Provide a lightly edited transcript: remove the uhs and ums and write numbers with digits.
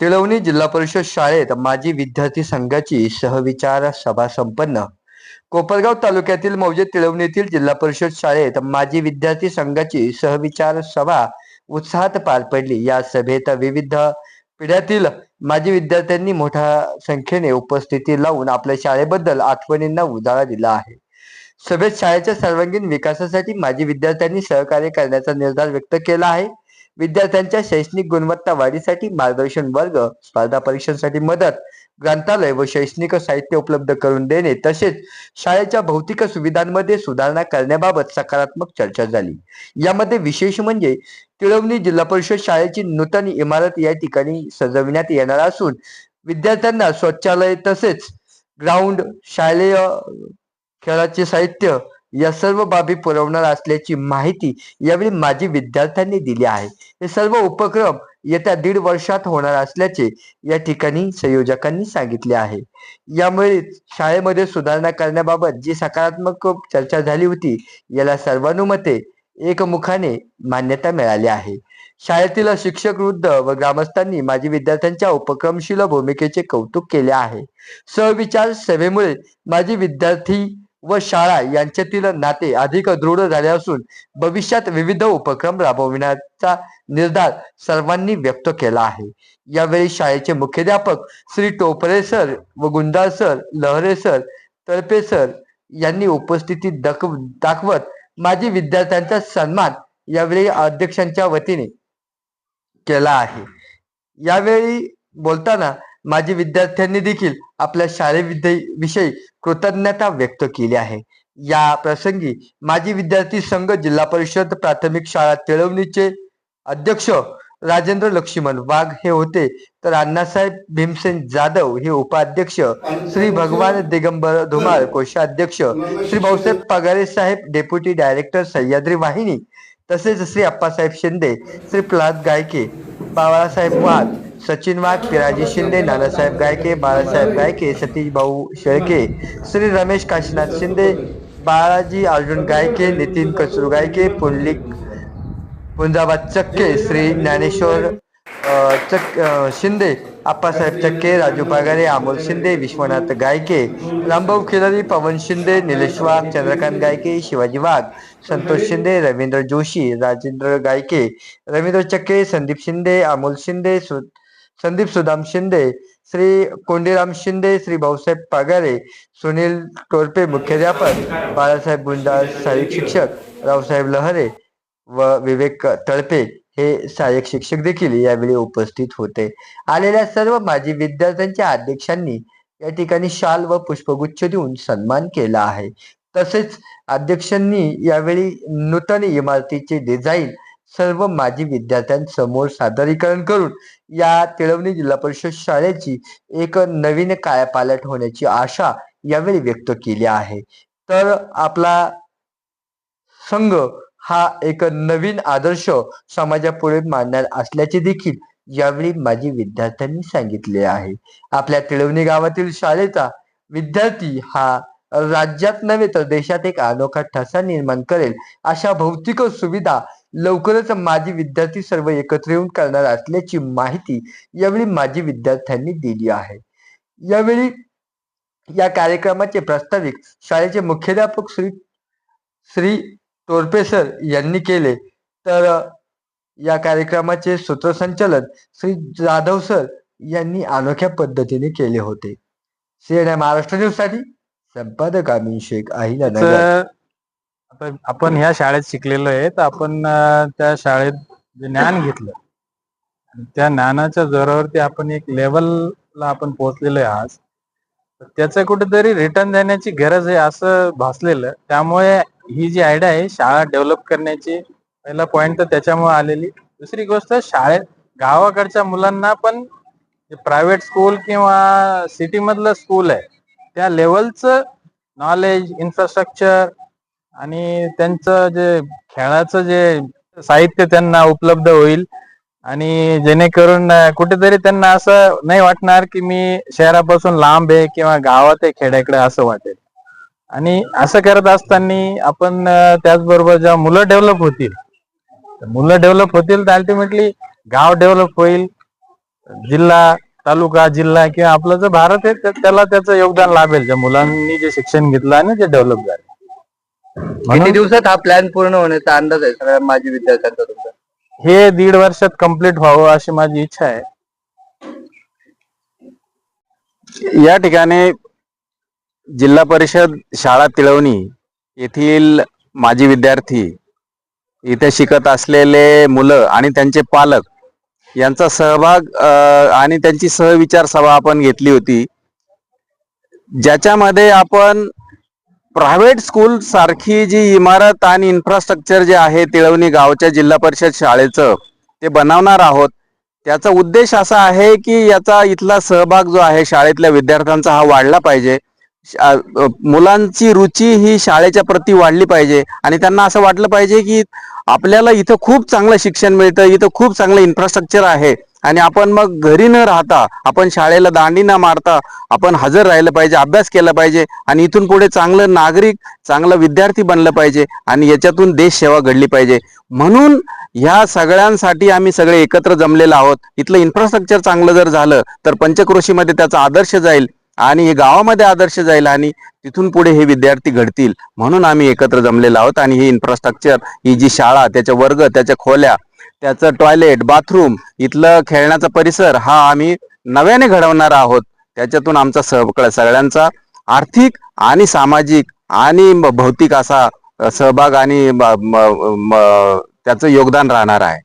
तिळवणी जिल्हा परिषद शाळेत माजी विद्यार्थी संघाची सहविचार सभा संपन्न. कोपरगाव तालुक्यातील मौजे तिळवणी येथील जिल्हा परिषद शाळेत माजी विद्यार्थी संघाची सहविचार सभा उत्साहात पार पडली. या सभेत विविध पिढ्यातील माजी विद्यार्थ्यांनी मोठ्या संख्येने उपस्थिती लावून आपल्या शाळेबद्दल आठवणींना उजाळा दिला आहे. सभेत शाळेच्या सर्वांगीण विकासासाठी माजी विद्यार्थ्यांनी सहकार्य करण्याचा निर्धार व्यक्त केला आहे. विद्यार्थ्यांच्या शैक्षणिक गुणवत्ता वाढीसाठी मार्गदर्शन वर्ग, स्पर्धा परीक्षांसाठी मदत, ग्रंथालय व शैक्षणिक साहित्य उपलब्ध करून देणे तसेच शाळेच्या भौतिक सुविधांमध्ये सुधारणा करण्याबाबत सकारात्मक चर्चा झाली. यामध्ये विशेष म्हणजे तिळवणी जिल्हा परिषद शाळेची नूतन इमारत या ठिकाणी सजविण्यात येणार असून विद्यार्थ्यांना शौचालय तसेच ग्राउंड, शालेय खेळाचे साहित्य या सर्व बाबी पुरवणार असल्याची माहिती यावेळी माजी विद्यार्थ्यांनी दिली आहे. हे सर्व उपक्रम येत्या 1.5 वर्षात होणार असल्याचे या ठिकाणी संयोजकांनी सांगितले आहे. यामुळे शाळेमध्ये सुधारणा करण्याबाबत जी सकारात्मक चर्चा झाली होती याला सर्वानुमते एकमुखाने मान्यता मिळाली आहे. शाळेतील शिक्षक, वृद्ध व ग्रामस्थांनी माजी विद्यार्थ्यांच्या उपक्रमशील भूमिकेचे कौतुक केले आहे. सहविचार सभेमुळे माजी विद्यार्थी व शाळा यांच्यातील नाते अधिक दृढ झाले असून भविष्यात विविध उपक्रम राबविण्याचा निर्धार सर्वांनी व्यक्त केला आहे. यावेळी शाळेचे मुख्याध्यापक श्री टोपरे सर व गुंडाळ सर, लहरे सर, तळपे सर यांनी उपस्थिती दाखवत माजी विद्यार्थ्यांचा सन्मान यावेळी अध्यक्षांच्या वतीने केला आहे. यावेळी बोलताना माजी विद्यार्थ्यांनी देखील आपल्या शाळेविषयी कृतज्ञता व्यक्त केली आहे. या प्रसंगी माजी विद्यार्थी संघ जिल्हा परिषद प्राथमिक शाळा तिळवणीचे अध्यक्ष राजेंद्र लक्ष्मण वाघ हे होते, तर अण्णासाहेब भीमसेन जाधव हे उपाध्यक्ष, श्री भगवान दिगंबर धुमाळ कोषाध्यक्ष, श्री भाऊसाहेब पगारे साहेब डेप्युटी डायरेक्टर सह्याद्री वाहिनी, तसेच श्री अप्पासाहेब शिंदे, श्री प्रल्हाद गायके, बाळासाहेब वाघ, सचिन वाघ, पिराजी शिंदे, नानासाहेब गायके, बाळासाहेब गायके, सतीश भाऊ शेळके, श्री रमेश काशीनाथ शिंदे, बाळाजी अर्जुन गायके, नितीन कचरू गायके, पुंजाबाद चक्के, श्री ज्ञानेश्वर शिंदे, आप्पासाहेब चक्के, राजू पगारे, अमोल शिंदे, विश्वनाथ गायके, रामभाऊ खिलारी, पवन शिंदे, निलेश वाघ, चंद्रकांत गायके, शिवाजी वाघ, संतोष शिंदे, रवींद्र जोशी, राजेंद्र गायके, रवींद्र चक्के, संदीप शिंदे, अमोल शिंदे, संदीप सुदाम शिंदे, श्री कोंडीराम शिंदे, श्री भाऊसाहेब पगारे, सुनील टोरपे मुख्याध्यापक, बाळासाहेब गुंडाळ सहाय्यक शिक्षक, रावसाहेब लहरे व विवेक तळपे हे सहाय्यक शिक्षक देखील यावेळी उपस्थित होते. आलेल्या सर्व माजी विद्यार्थ्यांच्या अध्यक्षांनी या ठिकाणी शाल व पुष्पगुच्छ देऊन सन्मान केला आहे. तसेच अध्यक्षांनी यावेळी नूतन इमारतीचे डिझाईन सर्व माजी विद्यार्थ्यांसमोर सादरीकरण करून या तिळवणी जिल्हा परिषद शाळेची एक नवीन कायापालट होण्याची आशा यावेळी व्यक्त केली आहे. तर आपला संघ हा एक नवीन आदर्श समाजापुढे मांडणार असल्याचे देखील यावेळी माजी विद्यार्थ्यांनी सांगितले आहे. आपल्या तिळवणी गावातील शाळेचा विद्यार्थी हा राज्यात नव्हे तर देशात एक अनोखा ठसा निर्माण करेल अशा भौतिक सुविधा लवकरच माजी विद्यार्थी सर्व एकत्र येऊन करणार असल्याची माहिती यावेळी माजी विद्यार्थ्यांनी दिली आहे. यावेळी या कार्यक्रमाचे प्रास्ताविक शाळेचे मुख्याध्यापक श्री टोरपे सर यांनी केले, तर या कार्यक्रमाचे सूत्रसंचालन श्री जाधव सर यांनी अनोख्या पद्धतीने केले होते. CNN महाराष्ट्र न्यूज साठी संपादक अमीन शेख, अहिलानगर. आपण ह्या शाळेत शिकलेलो आहे, तर आपण त्या शाळेत जे ज्ञान घेतलं त्या ज्ञानाच्या जोरावरती आपण एक लेवलला आपण पोहोचलेलो आहे आज. त्याचं कुठेतरी रिटर्न देण्याची गरज आहे असं भासलेलं. त्यामुळे ही जी आयडिया आहे शाळा डेव्हलप करण्याची, पहिला पॉइंट तर त्याच्यामुळे आलेली. दुसरी गोष्ट, शाळेत गावाकडच्या मुलांना पण प्रायव्हेट स्कूल किंवा सिटी मधलं स्कूल आहे त्या लेवलचं नॉलेज, इन्फ्रास्ट्रक्चर आणि त्यांचं जे खेळाचं जे साहित्य त्यांना उपलब्ध होईल आणि जेणेकरून कुठेतरी त्यांना असं नाही वाटणार की मी शहरापासून लांब आहे किंवा गावात आहे खेड्याकडे असं वाटेल. आणि असं करत असताना आपण त्याचबरोबर जेव्हा मुलं डेव्हलप होतील तर अल्टिमेटली गाव डेव्हलप होईल, जिल्हा, तालुका, जिल्हा किंवा आपलं जो भारत आहे त्याला त्याचं योगदान लाभेल, ज्या मुलांनी जे शिक्षण घेतलं आणि जे डेव्हलप झाले. किती म्हणून दिवसात हा प्लॅन पूर्ण होण्याचा अंदाज आहे सगळ्या माजी विद्यार्थ्यांचा तुमचा? हे 1.5 वर्षात कम्प्लीट व्हावं अशी माझी इच्छा आहे. या ठिकाणी जिल्हा परिषद शाळा तिळवणी येथील माजी विद्यार्थी, इथे शिकत असलेले मुलं आणि त्यांचे पालक यांचा सहभाग आणि त्यांची सहविचार सभा आपण घेतली होती, ज्याच्यामध्ये आपण प्रायव्हेट स्कूल सारखी जी इमारत आणि इन्फ्रास्ट्रक्चर जे आहे तिळवणी गावच्या जिल्हा परिषद शाळेचं ते बनवणार आहोत. त्याचा उद्देश असा आहे की याचा इथला सहभाग जो आहे शाळेतल्या विद्यार्थ्यांचा हा वाढला पाहिजे. मुलांची रुची ही शाळेच्या प्रती वाढली पाहिजे आणि त्यांना असं वाटलं पाहिजे की आपल्याला इथं खूप चांगलं शिक्षण मिळतं, इथं खूप चांगलं इन्फ्रास्ट्रक्चर आहे आणि आपण मग घरी न राहता आपण शाळेला दांडी न मारता आपण हजर राहिलं पाहिजे, अभ्यास केला पाहिजे आणि इथून पुढे चांगलं नागरिक, चांगलं विद्यार्थी बनलं पाहिजे आणि याच्यातून देश सेवा घडली पाहिजे. म्हणून ह्या सगळ्यांसाठी आम्ही सगळे एकत्र जमलेलो आहोत. इथलं इन्फ्रास्ट्रक्चर चांगलं जर झालं तर पंचक्रोशीमध्ये त्याचा आदर्श जाईल आणि हे गावामध्ये आदर्श जाईल आणि तिथून पुढे हे विद्यार्थी घडतील. म्हणून आम्ही एकत्र जमलेलो आहोत आणि हे इन्फ्रास्ट्रक्चर, ही जी शाळा, त्याचे वर्ग, त्याच्या खोल्या, त्याचं टॉयलेट, बाथरूम, इथलं खेळण्याचा परिसर हा आम्ही नव्याने घडवणार आहोत. त्याच्यातून आमचा सगळ्यांचा आर्थिक आणि सामाजिक आणि भौतिक असा सहभाग आणि त्याचं योगदान राहणार आहे.